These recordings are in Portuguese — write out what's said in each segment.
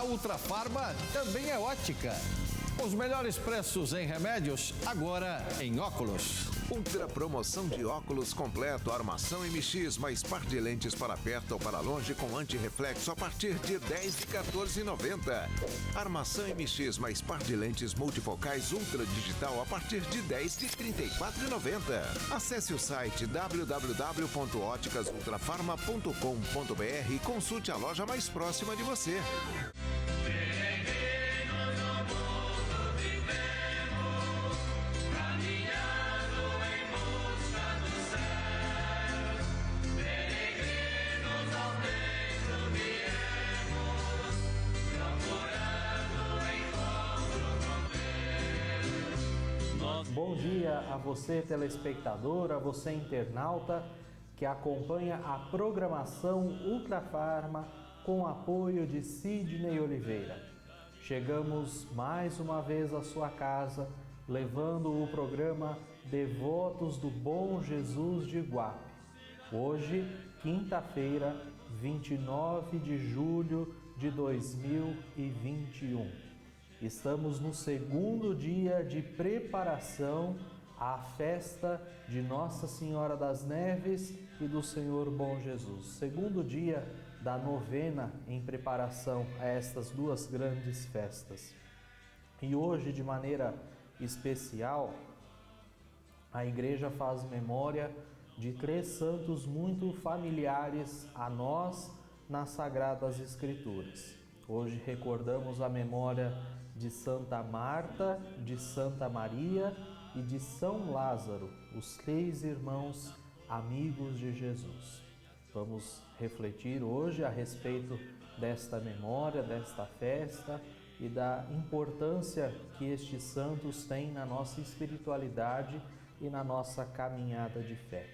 A Ultrafarma também é ótica. Os melhores preços em remédios, agora em óculos. Ultra promoção de óculos completo, armação MX, mais par de lentes para perto ou para longe com antirreflexo a partir de R$10 de R$14,90. Armação MX mais par de lentes multifocais Ultra Digital a partir de R$10 de R$34,90. Acesse o site www.óticasultrafarma.com.br e consulte a loja mais próxima de você. Bom dia a você, telespectador, a você, internauta, que acompanha a programação Ultrafarma com apoio de Sidney Oliveira. Chegamos mais uma vez à sua casa, levando o programa Devotos do Bom Jesus de Iguape. Hoje, quinta-feira, 29 de julho de 2021. Estamos no segundo dia de preparação à festa de Nossa Senhora das Neves e do Senhor Bom Jesus. Segundo dia da novena em preparação a estas duas grandes festas. E hoje, de maneira especial, a Igreja faz memória de três santos muito familiares a nós nas Sagradas Escrituras. Hoje recordamos a memória de Santa Marta, de Santa Maria e de São Lázaro, os três irmãos amigos de Jesus. Vamos refletir hoje a respeito desta memória, desta festa e da importância que estes santos têm na nossa espiritualidade e na nossa caminhada de fé.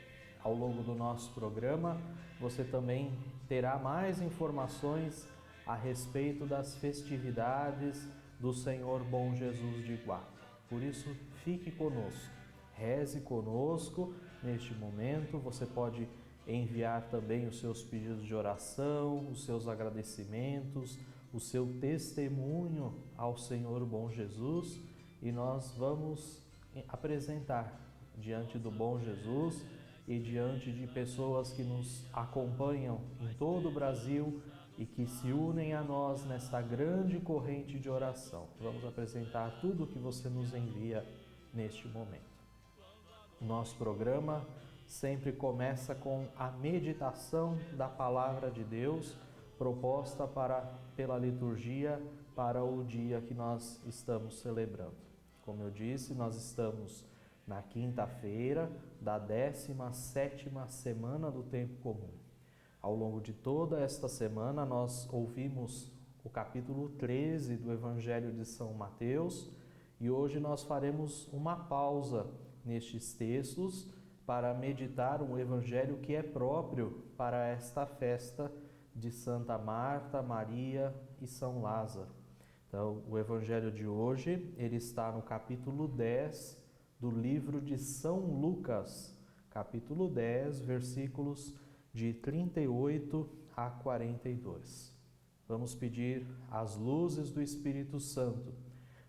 Ao longo do nosso programa, você também terá mais informações a respeito das festividades do Senhor Bom Jesus de Iguape. Por isso, fique conosco, reze conosco neste momento. Você pode enviar também os seus pedidos de oração, os seus agradecimentos, o seu testemunho ao Senhor Bom Jesus, e nós vamos apresentar diante do Bom Jesus e diante de pessoas que nos acompanham em todo o Brasil e que se unem a nós nesta grande corrente de oração. Vamos apresentar tudo o que você nos envia neste momento. Nosso programa sempre começa com a meditação da Palavra de Deus, proposta pela liturgia para o dia que nós estamos celebrando. Como eu disse, nós estamos na quinta-feira da 17ª semana do Tempo Comum. Ao longo de toda esta semana, nós ouvimos o capítulo 13 do Evangelho de São Mateus e hoje nós faremos uma pausa nestes textos para meditar um Evangelho que é próprio para esta festa de Santa Marta, Maria e São Lázaro. Então, o Evangelho de hoje, ele está no capítulo 10 do livro de São Lucas, capítulo 10, versículos de 38 a 42. Vamos pedir as luzes do Espírito Santo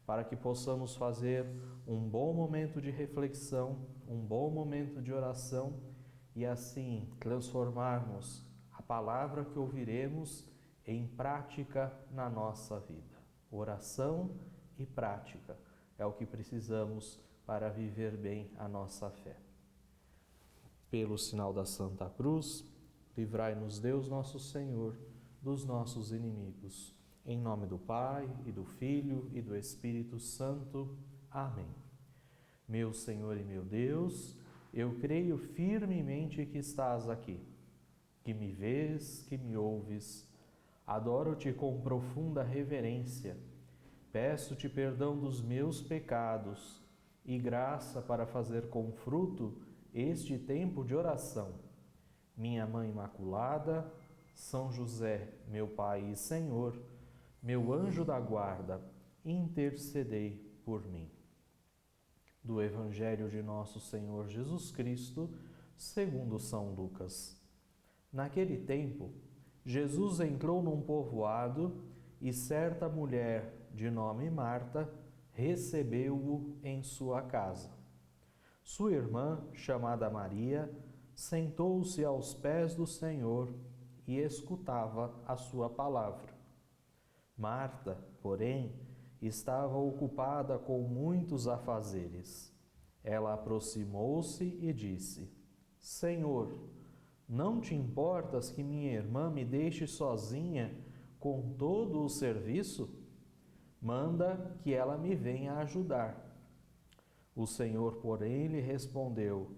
para que possamos fazer um bom momento de reflexão, um bom momento de oração e assim transformarmos a palavra que ouviremos em prática na nossa vida. Oração e prática é o que precisamos para viver bem a nossa fé. Pelo sinal da Santa Cruz, livrai-nos Deus nosso Senhor dos nossos inimigos. Em nome do Pai, e do Filho, e do Espírito Santo. Amém. Meu Senhor e meu Deus, eu creio firmemente que estás aqui, que me vês, que me ouves. Adoro-te com profunda reverência. Peço-te perdão dos meus pecados e graça para fazer com fruto este tempo de oração. Minha Mãe Imaculada, São José, meu Pai e Senhor, meu anjo da guarda, intercedei por mim. Do Evangelho de Nosso Senhor Jesus Cristo, segundo São Lucas. Naquele tempo, Jesus entrou num povoado e certa mulher de nome Marta recebeu-o em sua casa. Sua irmã, chamada Maria, sentou-se aos pés do Senhor e escutava a sua palavra. Marta, porém, estava ocupada com muitos afazeres. Ela aproximou-se e disse: Senhor, não te importas que minha irmã me deixe sozinha com todo o serviço? Manda que ela me venha ajudar. O Senhor, porém, lhe respondeu: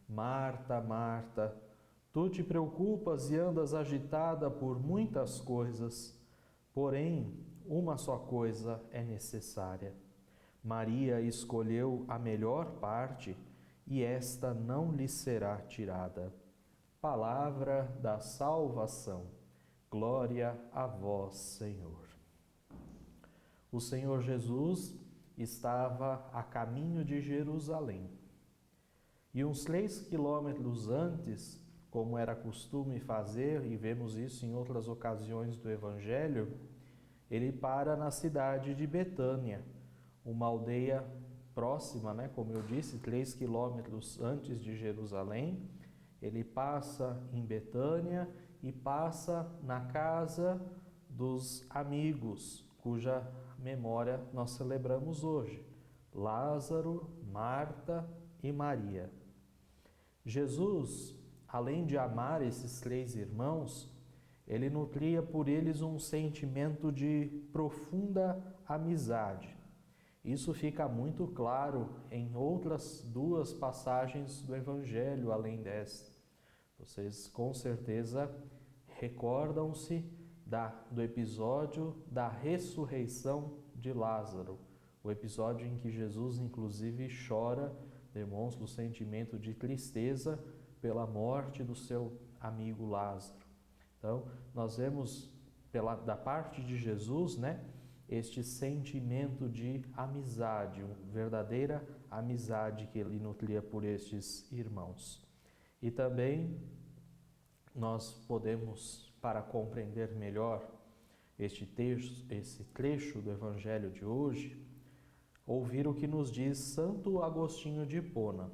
Marta, Marta, tu te preocupas e andas agitada por muitas coisas, porém, uma só coisa é necessária. Maria escolheu a melhor parte e esta não lhe será tirada. Palavra da salvação. Glória a vós, Senhor. O Senhor Jesus estava a caminho de Jerusalém. E uns 3 quilômetros antes, como era costume fazer, e vemos isso em outras ocasiões do Evangelho, ele para na cidade de Betânia, uma aldeia próxima, como eu disse, 3 quilômetros antes de Jerusalém. Ele passa em Betânia e passa na casa dos amigos, cuja memória nós celebramos hoje: Lázaro, Marta e Maria. Jesus, além de amar esses 3 irmãos, ele nutria por eles um sentimento de profunda amizade. Isso fica muito claro em outras 2 passagens do Evangelho, além desta. Vocês com certeza recordam-se do episódio da ressurreição de Lázaro, o episódio em que Jesus inclusive chora, demonstra o sentimento de tristeza pela morte do seu amigo Lázaro. Então, nós vemos da parte de Jesus, este sentimento de amizade, uma verdadeira amizade que ele nutria por estes irmãos. E também nós podemos, para compreender melhor esse trecho do Evangelho de hoje, ouvir o que nos diz Santo Agostinho de Hipona.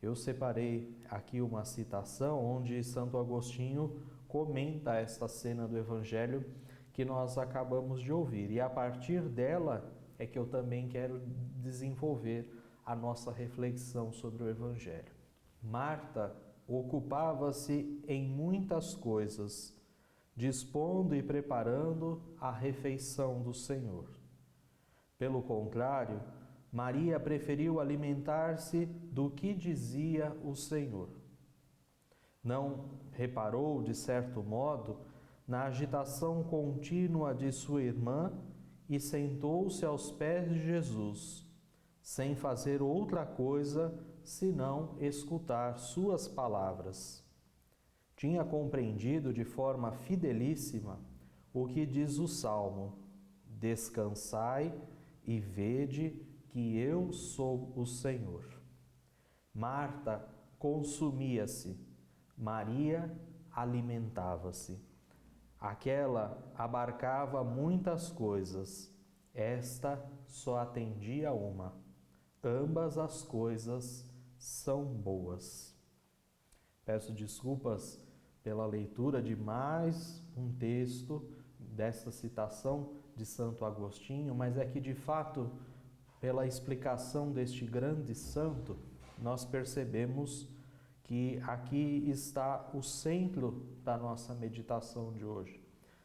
Eu separei aqui uma citação onde Santo Agostinho comenta esta cena do Evangelho que nós acabamos de ouvir. E a partir dela é que eu também quero desenvolver a nossa reflexão sobre o Evangelho. Marta ocupava-se em muitas coisas, dispondo e preparando a refeição do Senhor. Pelo contrário, Maria preferiu alimentar-se do que dizia o Senhor. Não reparou, de certo modo, na agitação contínua de sua irmã e sentou-se aos pés de Jesus, sem fazer outra coisa senão escutar suas palavras. Tinha compreendido de forma fidelíssima o que diz o Salmo: descansai e vede que eu sou o Senhor. Marta consumia-se, Maria alimentava-se. Aquela abarcava muitas coisas, esta só atendia a uma. Ambas as coisas são boas. Peço desculpas pela leitura de mais um texto desta citação de Santo Agostinho, mas é que de fato, pela explicação deste grande santo, nós percebemos que aqui está o centro da nossa meditação de hoje.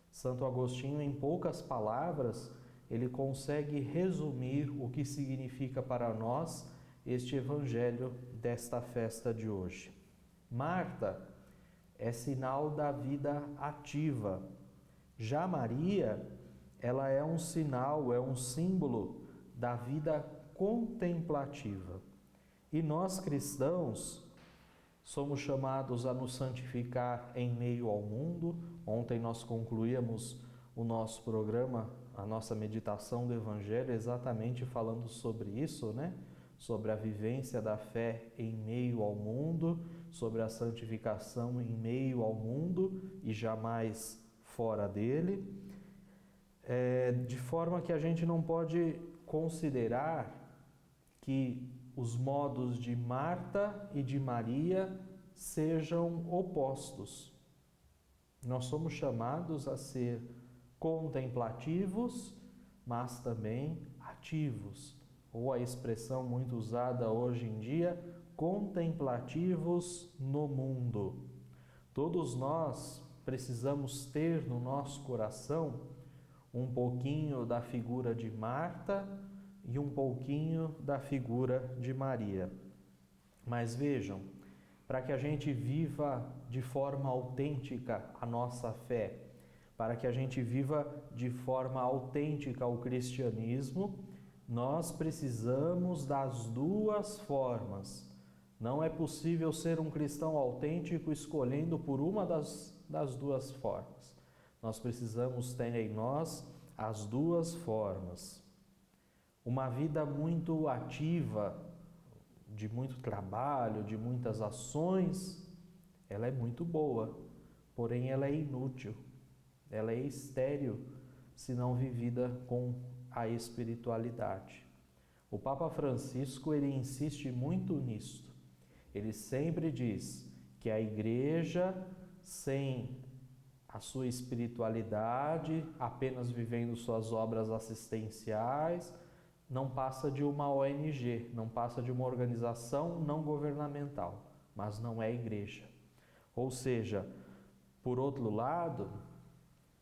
Santo Agostinho, em poucas palavras, ele consegue resumir o que significa para nós este evangelho desta festa de hoje. Marta é sinal da vida ativa. Já Maria, ela é um sinal, é um símbolo da vida contemplativa. E nós cristãos somos chamados a nos santificar em meio ao mundo. Ontem nós concluíamos o nosso programa, a nossa meditação do Evangelho, exatamente falando sobre isso, Sobre a vivência da fé em meio ao mundo, sobre a santificação em meio ao mundo e jamais fora dele. de forma que a gente não pode considerar que os modos de Marta e de Maria sejam opostos. Nós somos chamados a ser contemplativos, mas também ativos, ou a expressão muito usada hoje em dia, contemplativos no mundo. Todos nós precisamos ter no nosso coração um pouquinho da figura de Marta e um pouquinho da figura de Maria. Mas vejam, para que a gente viva de forma autêntica a nossa fé, para que a gente viva de forma autêntica o cristianismo, nós precisamos das duas formas. Não é possível ser um cristão autêntico escolhendo por uma das duas formas. Nós precisamos ter em nós as duas formas. Uma vida muito ativa, de muito trabalho, de muitas ações, ela é muito boa, porém ela é inútil, ela é estéril se não vivida com a espiritualidade. O Papa Francisco, ele insiste muito nisto. Ele sempre diz que a igreja, sem a sua espiritualidade, apenas vivendo suas obras assistenciais, não passa de uma ONG, não passa de uma organização não governamental, mas não é igreja. Ou seja, por outro lado,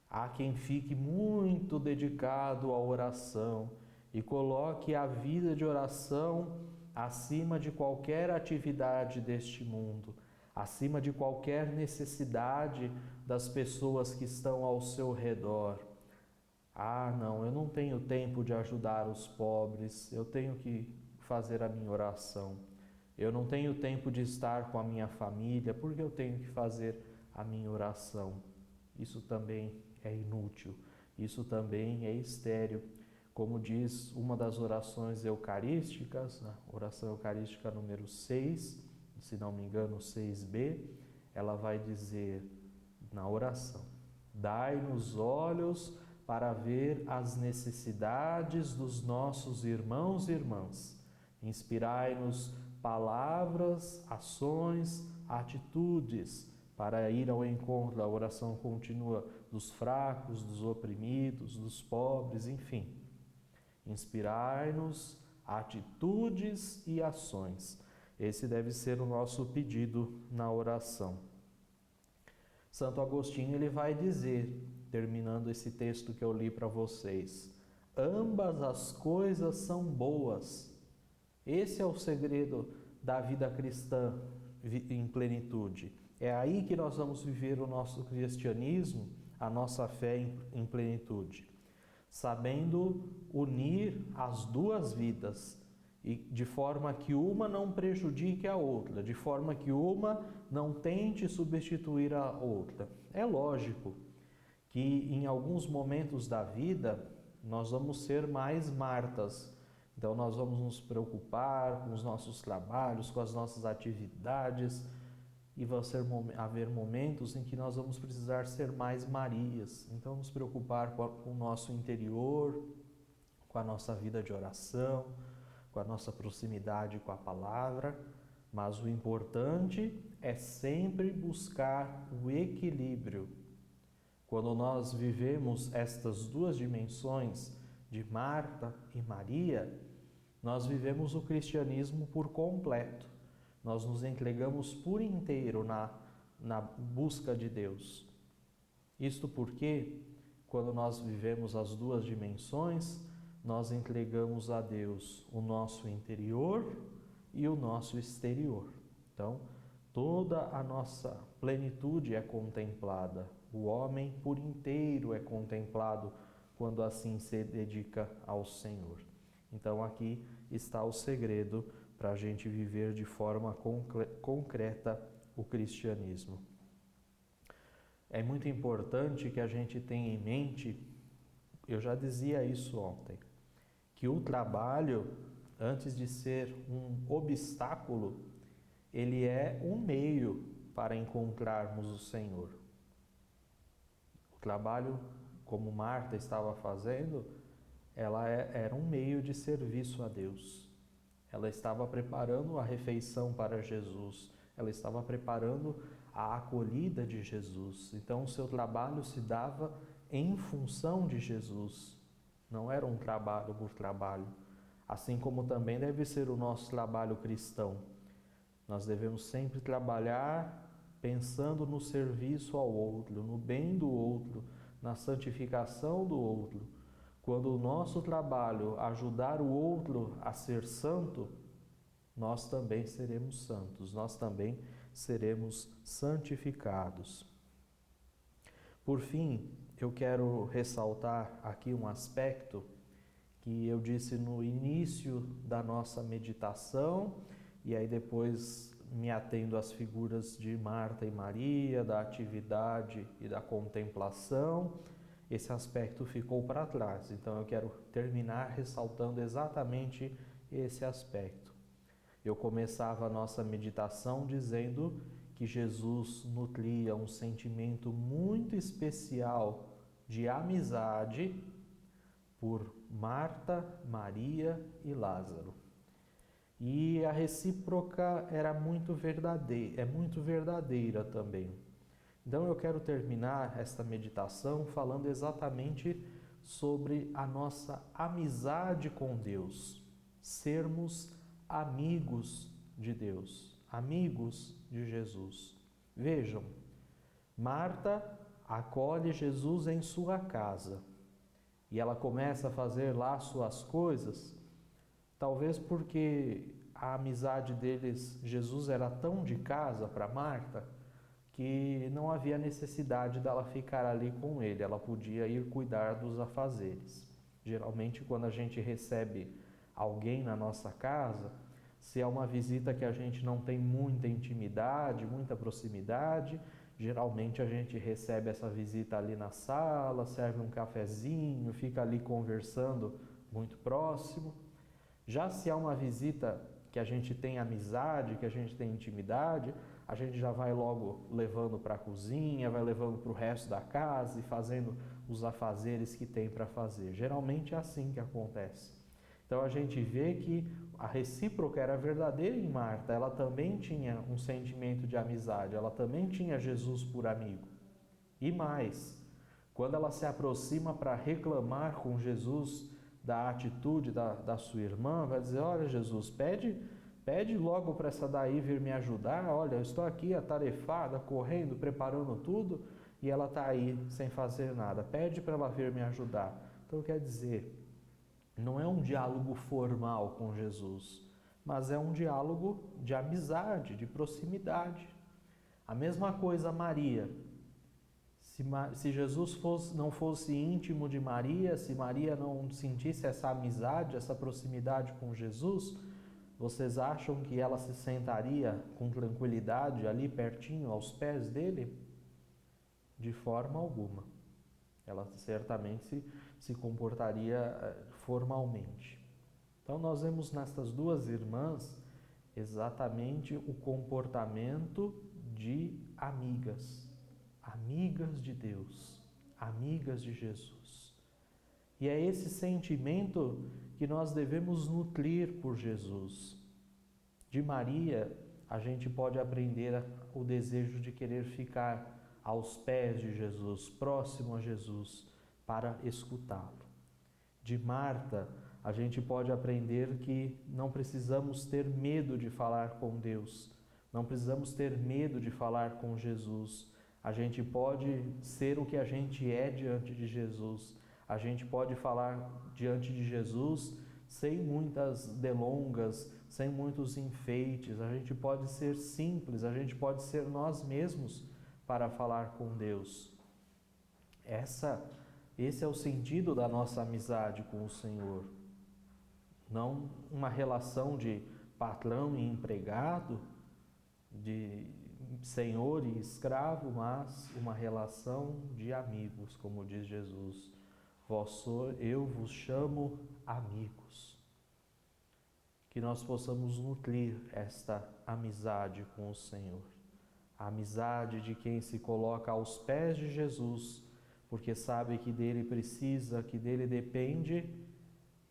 há quem fique muito dedicado à oração e coloque a vida de oração acima de qualquer atividade deste mundo, acima de qualquer necessidade das pessoas que estão ao seu redor. Ah, não, eu não tenho tempo de ajudar os pobres, eu tenho que fazer a minha oração. Eu não tenho tempo de estar com a minha família, porque eu tenho que fazer a minha oração. Isso também é inútil, isso também é estéril. Como diz uma das orações eucarísticas, a oração eucarística número 6, se não me engano 6b, ela vai dizer na oração: dai-nos olhos para ver as necessidades dos nossos irmãos e irmãs. Inspirai-nos palavras, ações, atitudes para ir ao encontro da oração contínua dos fracos, dos oprimidos, dos pobres, enfim. Inspirai-nos atitudes e ações. Esse deve ser o nosso pedido na oração. Santo Agostinho, ele vai dizer, terminando esse texto que eu li para vocês: ambas as coisas são boas. Esse é o segredo da vida cristã em plenitude. É aí que nós vamos viver o nosso cristianismo, a nossa fé em plenitude, sabendo unir as duas vidas, e de forma que uma não prejudique a outra, de forma que uma não tente substituir a outra. É lógico que em alguns momentos da vida nós vamos ser mais Martas, então nós vamos nos preocupar com os nossos trabalhos, com as nossas atividades, e vão haver momentos em que nós vamos precisar ser mais Marias, então nos preocupar com o nosso interior, com a nossa vida de oração, com a nossa proximidade com a palavra, mas o importante é sempre buscar o equilíbrio. Quando nós vivemos estas duas dimensões de Marta e Maria, nós vivemos o cristianismo por completo. Nós nos entregamos por inteiro na busca de Deus. Isto porque, quando nós vivemos as duas dimensões, nós entregamos a Deus o nosso interior e o nosso exterior. Então, toda a nossa plenitude é contemplada. O homem por inteiro é contemplado quando assim se dedica ao Senhor. Então, aqui está o segredo para a gente viver de forma concreta o cristianismo. É muito importante que a gente tenha em mente, eu já dizia isso ontem, que o trabalho, antes de ser um obstáculo, ele é um meio para encontrarmos o Senhor. O trabalho como Marta estava fazendo, ela era um meio de serviço a Deus. Ela estava preparando a refeição para Jesus, ela estava preparando a acolhida de Jesus. Então, o seu trabalho se dava em função de Jesus, não era um trabalho por trabalho. Assim como também deve ser o nosso trabalho cristão. Nós devemos sempre trabalhar pensando no serviço ao outro, no bem do outro, na santificação do outro. Quando o nosso trabalho ajudar o outro a ser santo, nós também seremos santos, nós também seremos santificados. Por fim, eu quero ressaltar aqui um aspecto que eu disse no início da nossa meditação, e aí depois me atendo às figuras de Marta e Maria, da atividade e da contemplação. Esse aspecto ficou para trás, então eu quero terminar ressaltando exatamente esse aspecto. Eu começava a nossa meditação dizendo que Jesus nutria um sentimento muito especial de amizade por Marta, Maria e Lázaro. E a recíproca era muito verdadeira, é muito verdadeira também. Então eu quero terminar esta meditação falando exatamente sobre a nossa amizade com Deus, sermos amigos de Deus, amigos de Jesus. Vejam, Marta acolhe Jesus em sua casa e ela começa a fazer lá suas coisas, talvez porque a amizade deles, Jesus era tão de casa para Marta, que não havia necessidade dela ficar ali com ele, ela podia ir cuidar dos afazeres. Geralmente, quando a gente recebe alguém na nossa casa, se é uma visita que a gente não tem muita intimidade, muita proximidade, geralmente a gente recebe essa visita ali na sala, serve um cafezinho, fica ali conversando muito próximo. Já se é uma visita que a gente tem amizade, que a gente tem intimidade, a gente já vai logo levando para a cozinha, vai levando para o resto da casa e fazendo os afazeres que tem para fazer. Geralmente é assim que acontece. Então a gente vê que a recíproca era verdadeira em Marta, ela também tinha um sentimento de amizade, ela também tinha Jesus por amigo. E mais, quando ela se aproxima para reclamar com Jesus da atitude da sua irmã, vai dizer: olha, Jesus, pede logo para essa daí vir me ajudar, olha, eu estou aqui atarefada, correndo, preparando tudo, e ela está aí sem fazer nada, pede para ela vir me ajudar. Então quer dizer, não é um diálogo formal com Jesus, mas é um diálogo de amizade, de proximidade. A mesma coisa Maria. Se Jesus não fosse íntimo de Maria, se Maria não sentisse essa amizade, essa proximidade com Jesus, vocês acham que ela se sentaria com tranquilidade ali pertinho aos pés dele? De forma alguma. Ela certamente se comportaria formalmente. Então nós vemos nestas duas irmãs exatamente o comportamento de amigas, amigas de Deus, amigas de Jesus. E é esse sentimento que nós devemos nutrir por Jesus. De Maria, a gente pode aprender o desejo de querer ficar aos pés de Jesus, próximo a Jesus, para escutá-lo. De Marta, a gente pode aprender que não precisamos ter medo de falar com Deus, não precisamos ter medo de falar com Jesus. A gente pode ser o que a gente é diante de Jesus. A gente pode falar diante de Jesus sem muitas delongas, sem muitos enfeites. A gente pode ser simples, a gente pode ser nós mesmos para falar com Deus. Esse é o sentido da nossa amizade com o Senhor. Não uma relação de patrão e empregado, de senhor e escravo, mas uma relação de amigos, como diz Jesus. Eu vos chamo amigos. Que nós possamos nutrir esta amizade com o Senhor. A amizade de quem se coloca aos pés de Jesus, porque sabe que dele precisa, que dele depende,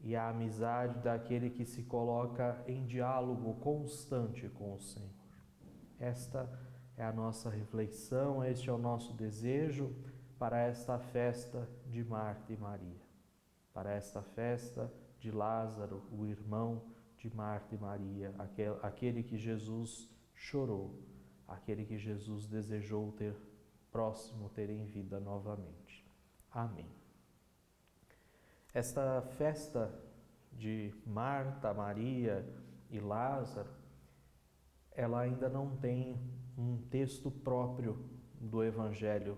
e a amizade daquele que se coloca em diálogo constante com o Senhor. Esta é a nossa reflexão, este é o nosso desejo para esta festa de Marta e Maria, para esta festa de Lázaro, o irmão de Marta e Maria, aquele que Jesus chorou, aquele que Jesus desejou ter próximo, ter em vida novamente. Amém. Esta festa de Marta, Maria e Lázaro, ela ainda não tem um texto próprio do Evangelho.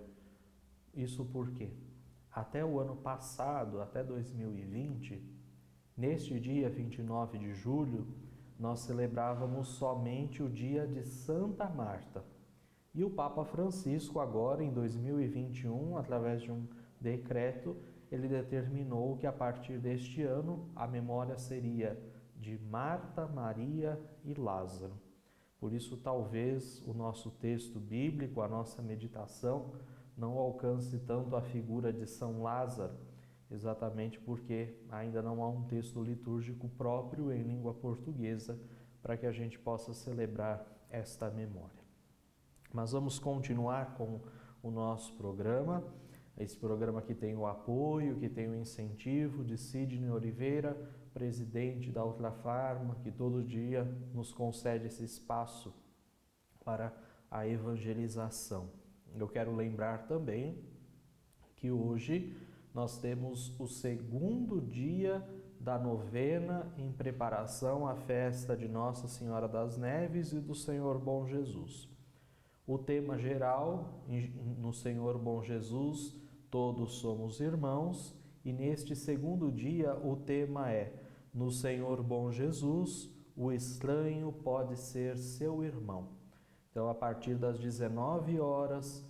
Isso porque até o ano passado, até 2020, neste dia 29 de julho, nós celebrávamos somente o dia de Santa Marta. E o Papa Francisco, agora em 2021, através de um decreto, ele determinou que a partir deste ano a memória seria de Marta, Maria e Lázaro. Por isso, talvez o nosso texto bíblico, a nossa meditação, não alcance tanto a figura de São Lázaro, exatamente porque ainda não há um texto litúrgico próprio em língua portuguesa para que a gente possa celebrar esta memória. Mas vamos continuar com o nosso programa. Esse programa que tem o apoio, que tem o incentivo de Sidney Oliveira, presidente da Ultrafarma, que todo dia nos concede esse espaço para a evangelização. Eu quero lembrar também que hoje nós temos o segundo dia da novena em preparação à festa de Nossa Senhora das Neves e do Senhor Bom Jesus. O tema geral, no Senhor Bom Jesus, todos somos irmãos, e neste segundo dia o tema é: no Senhor Bom Jesus, o estranho pode ser seu irmão. Então, a partir das 19 horas,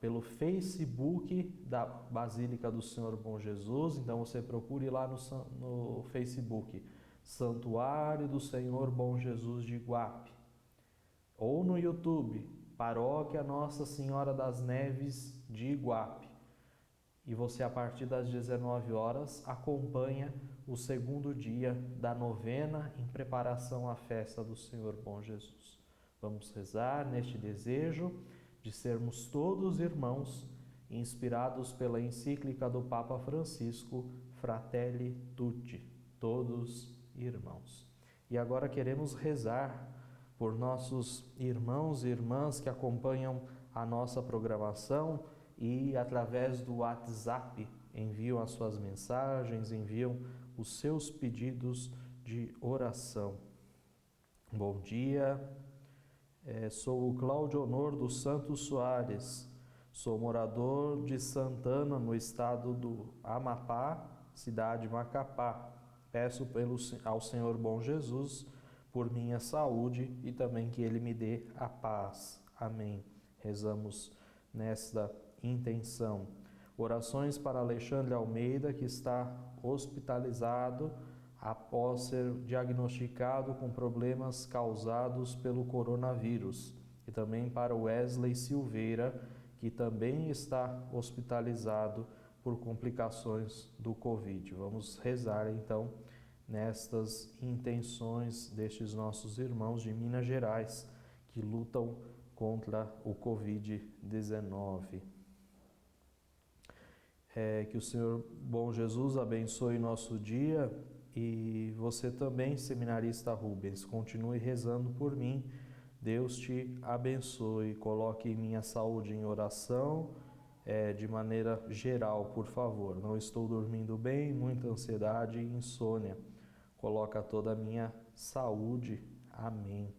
pelo Facebook da Basílica do Senhor Bom Jesus, então você procure lá no Facebook, Santuário do Senhor Bom Jesus de Iguape, ou no YouTube, Paróquia Nossa Senhora das Neves de Iguape. E você, a partir das 19 horas, acompanha o segundo dia da novena em preparação à festa do Senhor Bom Jesus. Vamos rezar neste desejo de sermos todos irmãos, inspirados pela encíclica do Papa Francisco, Fratelli Tutti, todos irmãos. E agora queremos rezar por nossos irmãos e irmãs que acompanham a nossa programação e através do WhatsApp enviam as suas mensagens, enviam os seus pedidos de oração. Bom dia, sou o Cláudio Honor dos Santos Soares, sou morador de Santana, no estado do Amapá, cidade de Macapá. Peço ao Senhor Bom Jesus por minha saúde e também que Ele me dê a paz. Amém. Rezamos nesta intenção. Orações para Alexandre Almeida, que está hospitalizado após ser diagnosticado com problemas causados pelo coronavírus. E também para Wesley Silveira, que também está hospitalizado por complicações do Covid. Vamos rezar então nestas intenções destes nossos irmãos de Minas Gerais que lutam contra o Covid-19. Que o Senhor Bom Jesus abençoe nosso dia e você também, seminarista Rubens, continue rezando por mim. Deus te abençoe, coloque minha saúde em oração de maneira geral, por favor. Não estou dormindo bem, muita ansiedade e insônia. Coloca toda a minha saúde. Amém.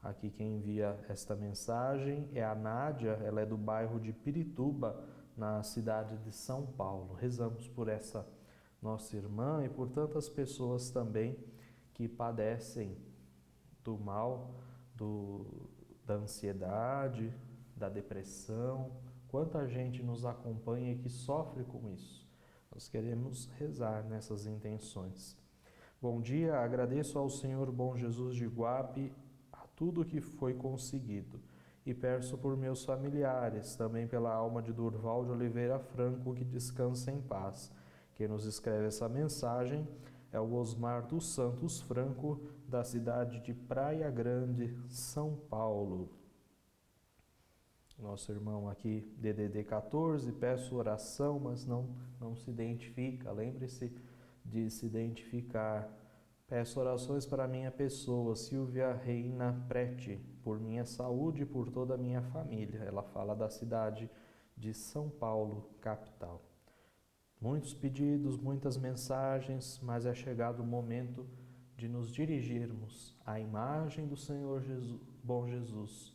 Aqui quem envia esta mensagem é a Nádia, ela é do bairro de Pirituba, na cidade de São Paulo. Rezamos por essa nossa irmã e por tantas pessoas também que padecem do mal, da ansiedade, da depressão. Quanta gente nos acompanha e que sofre com isso. Nós queremos rezar nessas intenções. Bom dia, agradeço ao Senhor Bom Jesus de Iguape a tudo que foi conseguido e peço por meus familiares, também pela alma de Durval de Oliveira Franco, que descansa em paz. Quem nos escreve essa mensagem é o Osmar dos Santos Franco, da cidade de Praia Grande, São Paulo. Nosso irmão aqui, DDD 14, peço oração, mas não se identifica. Lembre-se de se identificar. Peço orações para minha pessoa, Silvia Reina Prete, por minha saúde e por toda a minha família. Ela fala da cidade de São Paulo, capital. Muitos pedidos, muitas mensagens, mas é chegado o momento de nos dirigirmos à imagem do Senhor Jesus, bom Jesus,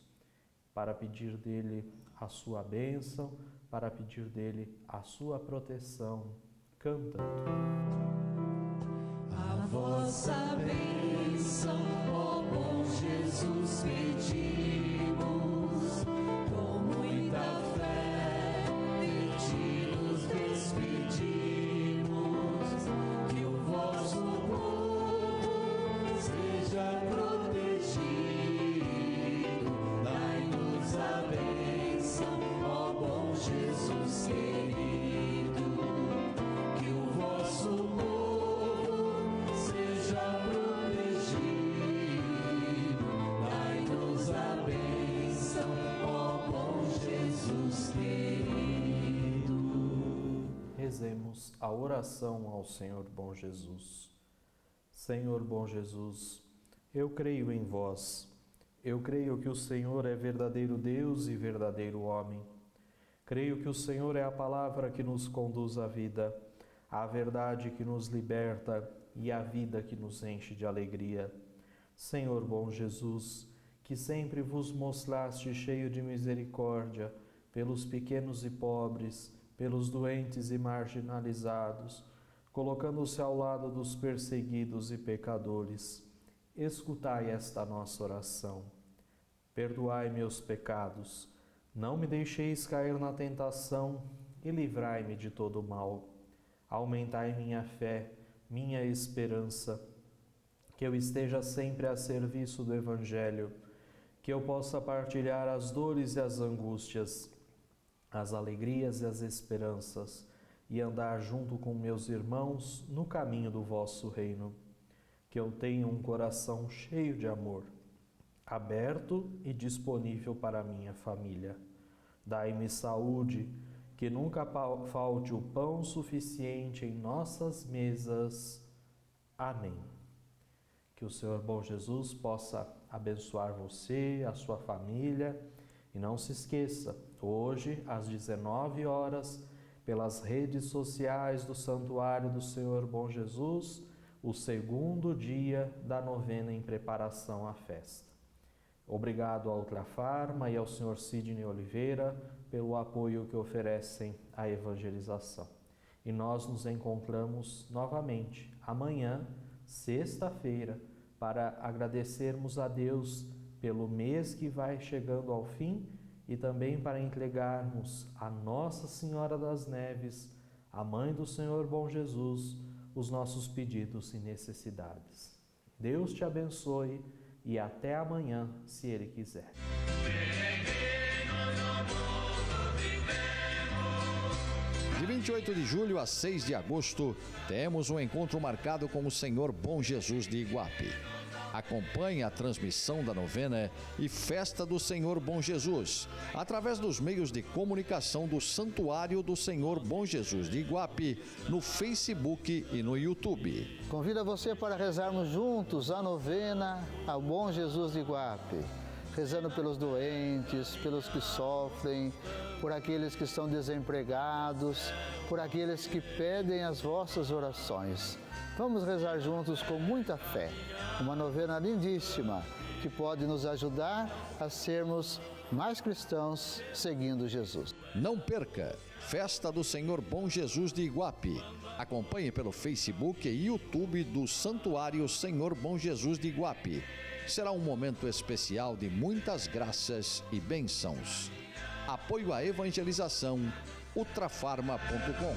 para pedir dele a sua bênção, para pedir dele a sua proteção, cantando. A vossa bênção, ó bom Jesus, pedimos, com muita fé de ti nos despedimos, que o vosso povo seja protegido, dai-nos a bênção, ó bom Jesus querido, que o vosso povo Rezemos a oração ao Senhor bom Jesus. Senhor bom Jesus, eu creio em vós. Eu creio que o Senhor é verdadeiro Deus e verdadeiro homem. Creio que o Senhor é a palavra que nos conduz à vida, a verdade que nos liberta e a vida que nos enche de alegria. Senhor bom Jesus, que sempre vos mostraste cheio de misericórdia pelos pequenos e pobres, pelos doentes e marginalizados, colocando-se ao lado dos perseguidos e pecadores. Escutai esta nossa oração. Perdoai meus pecados, não me deixeis cair na tentação e livrai-me de todo o mal. Aumentai minha fé, minha esperança, que eu esteja sempre a serviço do Evangelho, que eu possa partilhar as dores e as angústias, as alegrias e as esperanças, e andar junto com meus irmãos no caminho do vosso reino. Que eu tenha um coração cheio de amor, aberto e disponível para a minha família. Dai-me saúde, que nunca falte o pão suficiente em nossas mesas. Amém. Que o Senhor bom Jesus possa abençoar você, a sua família. E não se esqueça, hoje, às 19 horas, pelas redes sociais do Santuário do Senhor Bom Jesus, o segundo dia da novena em preparação à festa. Obrigado à Ultrafarma e ao Sr. Sidney Oliveira pelo apoio que oferecem à evangelização. E nós nos encontramos novamente amanhã, sexta-feira, para agradecermos a Deus pelo mês que vai chegando ao fim e também para entregarmos a Nossa Senhora das Neves, a Mãe do Senhor Bom Jesus, os nossos pedidos e necessidades. Deus te abençoe e até amanhã, se Ele quiser. De 28 de julho a 6 de agosto, temos um encontro marcado com o Senhor Bom Jesus de Iguape. Acompanhe a transmissão da novena e festa do Senhor Bom Jesus, através dos meios de comunicação do Santuário do Senhor Bom Jesus de Iguape, no Facebook e no YouTube. Convido você para rezarmos juntos a novena ao Bom Jesus de Iguape, rezando pelos doentes, pelos que sofrem, por aqueles que estão desempregados, por aqueles que pedem as vossas orações. Vamos rezar juntos com muita fé. Uma novena lindíssima que pode nos ajudar a sermos mais cristãos seguindo Jesus. Não perca! Festa do Senhor Bom Jesus de Iguape. Acompanhe pelo Facebook e YouTube do Santuário Senhor Bom Jesus de Iguape. Será um momento especial de muitas graças e bênçãos. Apoio à evangelização, ultrafarma.com.